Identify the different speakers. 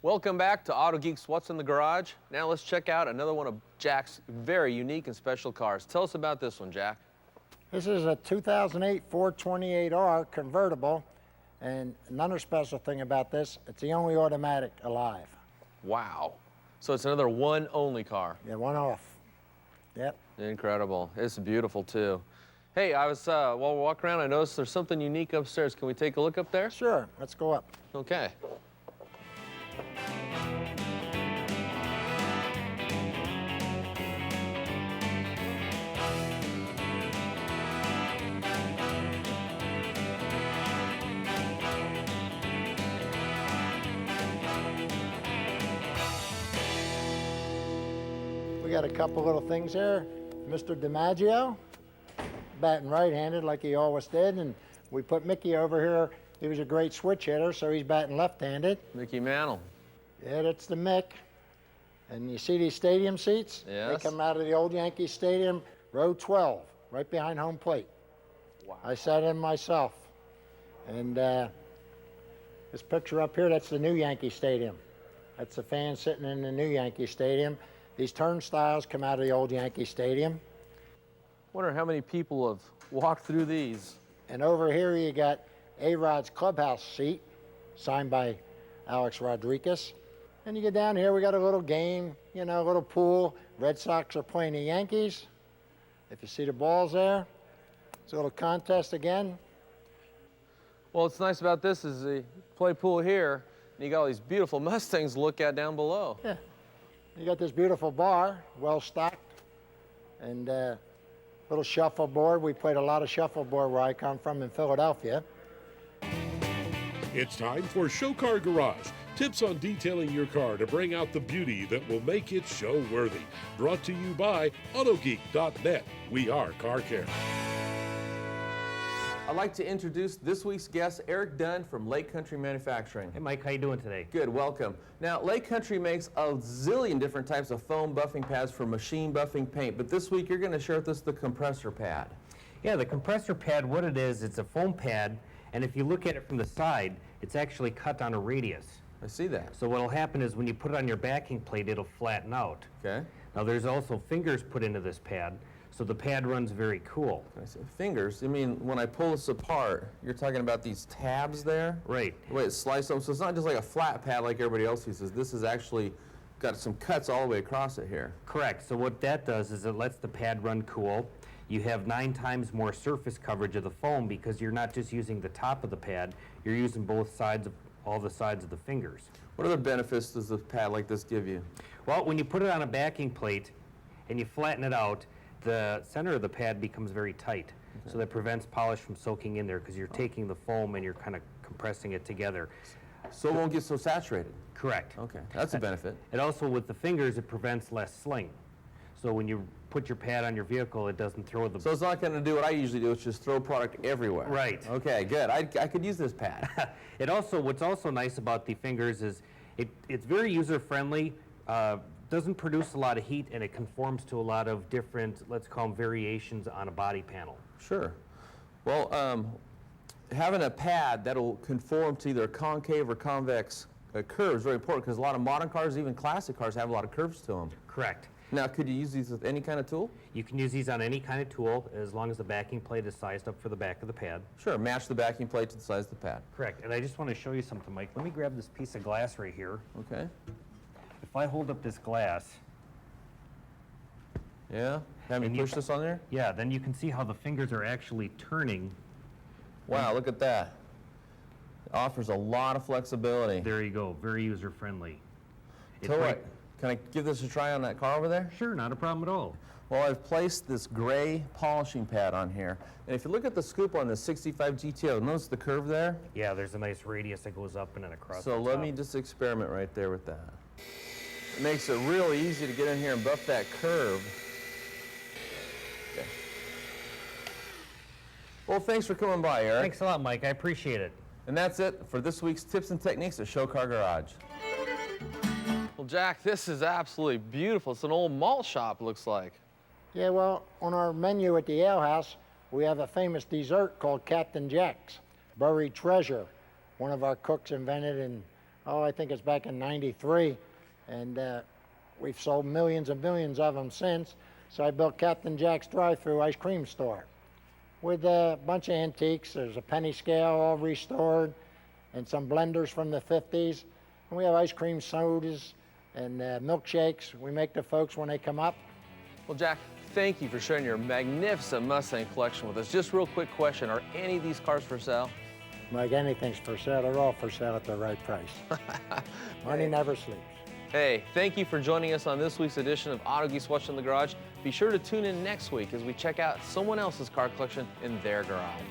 Speaker 1: Welcome back to Auto Geeks What's in the Garage. Now let's check out another one of Jack's very unique and special cars. Tell us about this one, Jack.
Speaker 2: This is a 2008 428R convertible, and another special thing about this, it's the only automatic alive.
Speaker 1: Wow. So it's another one-only car.
Speaker 2: Yeah, one off. Yep.
Speaker 1: Incredible. It's beautiful, too. Hey, while we're walking around, I noticed there's something unique upstairs. Can we take a look up there?
Speaker 2: Sure, let's go up.
Speaker 1: Okay.
Speaker 2: We got a couple little things there. Mr. DiMaggio, batting right-handed like he always did, and we put Mickey over here. He was a great switch hitter, so he's batting left-handed.
Speaker 1: Mickey Mantle.
Speaker 2: Yeah, that's the Mick. And you see these stadium seats?
Speaker 1: Yes.
Speaker 2: They come out of the old Yankee Stadium, row 12, right behind home plate.
Speaker 1: Wow.
Speaker 2: I sat in myself. And this picture up here, that's the new Yankee Stadium. That's the fans sitting in the new Yankee Stadium. These turnstiles come out of the old Yankee Stadium.
Speaker 1: Wonder how many people have walked through these.
Speaker 2: And over here you got A-Rod's clubhouse seat, signed by Alex Rodriguez. And you get down here, we got a little game, you know, a little pool. Red Sox are playing the Yankees. If you see the balls there, it's a little contest again.
Speaker 1: Well, what's nice about this is the play pool here, and you got all these beautiful Mustangs to look at down below.
Speaker 2: Yeah. You got this beautiful bar, well stocked, and little shuffleboard. We played a lot of shuffleboard where I come from in Philadelphia.
Speaker 3: It's time for Show Car Garage. Tips on detailing your car to bring out the beauty that will make it show-worthy. Brought to you by AutoGeek.net. We are Car Care.
Speaker 1: I'd like to introduce this week's guest, Eric Dunn from Lake Country Manufacturing.
Speaker 4: Hey Mike, how you doing today?
Speaker 1: Good, welcome. Now, Lake Country makes a zillion different types of foam buffing pads for machine buffing paint, but this week you're going to share with us the compressor pad.
Speaker 4: Yeah, the compressor pad, what it is, it's a foam pad, and if you look at it from the side, it's actually cut on a radius.
Speaker 1: I see that.
Speaker 4: So what'll happen is when you put it on your backing plate, it'll flatten out.
Speaker 1: Okay.
Speaker 4: Now there's also fingers put into this pad, so the pad runs very cool.
Speaker 1: I see. Fingers, you mean when I pull this apart, you're talking about these tabs there?
Speaker 4: Right.
Speaker 1: The way it's sliced them, so it's not just like a flat pad like everybody else uses. This is actually got some cuts all the way across it here.
Speaker 4: Correct. So what that does is it lets the pad run cool. You have 9 times more surface coverage of the foam because you're not just using the top of the pad, you're using both sides of all the sides of the fingers.
Speaker 1: What other benefits does a pad like this give you?
Speaker 4: Well, when you put it on a backing plate and you flatten it out, the center of the pad becomes very tight. Okay. So that prevents polish from soaking in there because you're taking the foam and you're kind of compressing it together.
Speaker 1: So it won't get so saturated?
Speaker 4: Correct.
Speaker 1: Okay, that's a benefit.
Speaker 4: And also with the fingers, it prevents less sling. So when you put your pad on your vehicle, it doesn't throw the...
Speaker 1: So it's not going to do what I usually do, it's just throw product everywhere.
Speaker 4: Right.
Speaker 1: Okay, good. I could use this pad.
Speaker 4: What's also nice about the fingers is it's very user-friendly, doesn't produce a lot of heat, and it conforms to a lot of different, let's call them variations on a body panel.
Speaker 1: Sure. Well, having a pad that'll conform to either a concave or convex curve is very important because a lot of modern cars, even classic cars, have a lot of curves to them.
Speaker 4: Correct.
Speaker 1: Now, could you use these with any kind of tool?
Speaker 4: You can use these on any kind of tool as long as the backing plate is sized up for the back of the pad.
Speaker 1: Sure, match the backing plate to the size of the pad.
Speaker 4: Correct, and I just want to show you something, Mike. Let me grab this piece of glass right here.
Speaker 1: Okay.
Speaker 4: If I hold up this glass...
Speaker 1: Yeah? Have me push this on there?
Speaker 4: Yeah, then you can see how the fingers are actually turning.
Speaker 1: Wow, look at that. It offers a lot of flexibility.
Speaker 4: There you go, very user-friendly.
Speaker 1: Tell what, can I give this a try on that car over there?
Speaker 4: Sure, not a problem at all.
Speaker 1: Well, I've placed this gray polishing pad on here. And if you look at the scoop on the 65 GTO, notice the curve there?
Speaker 4: Yeah, there's a nice radius that goes up and then across.
Speaker 1: So let me just experiment right there with that. It makes it real easy to get in here and buff that curve. Okay. Well, thanks for coming by, Eric.
Speaker 4: Thanks a lot, Mike. I appreciate it.
Speaker 1: And that's it for this week's Tips and Techniques at Show Car Garage. Well, Jack, this is absolutely beautiful. It's an old malt shop, looks like.
Speaker 2: Yeah, well, on our menu at the ale house, we have a famous dessert called Captain Jack's, buried treasure. One of our cooks invented in I think it's back in '93, and we've sold millions and millions of them since. So I built Captain Jack's drive-through ice cream store with a bunch of antiques. There's a penny scale all restored and some blenders from the 50s. And we have ice cream sodas and milkshakes we make the folks when they come up.
Speaker 1: Well, Jack, thank you for sharing your magnificent Mustang collection with us. Just real quick question, are any of these cars for sale?
Speaker 2: Like anything's for sale, they're all for sale at the right price. Money never sleeps.
Speaker 1: Hey, thank you for joining us on this week's edition of Auto Geeks Watch in the Garage. Be sure to tune in next week as we check out someone else's car collection in their garage.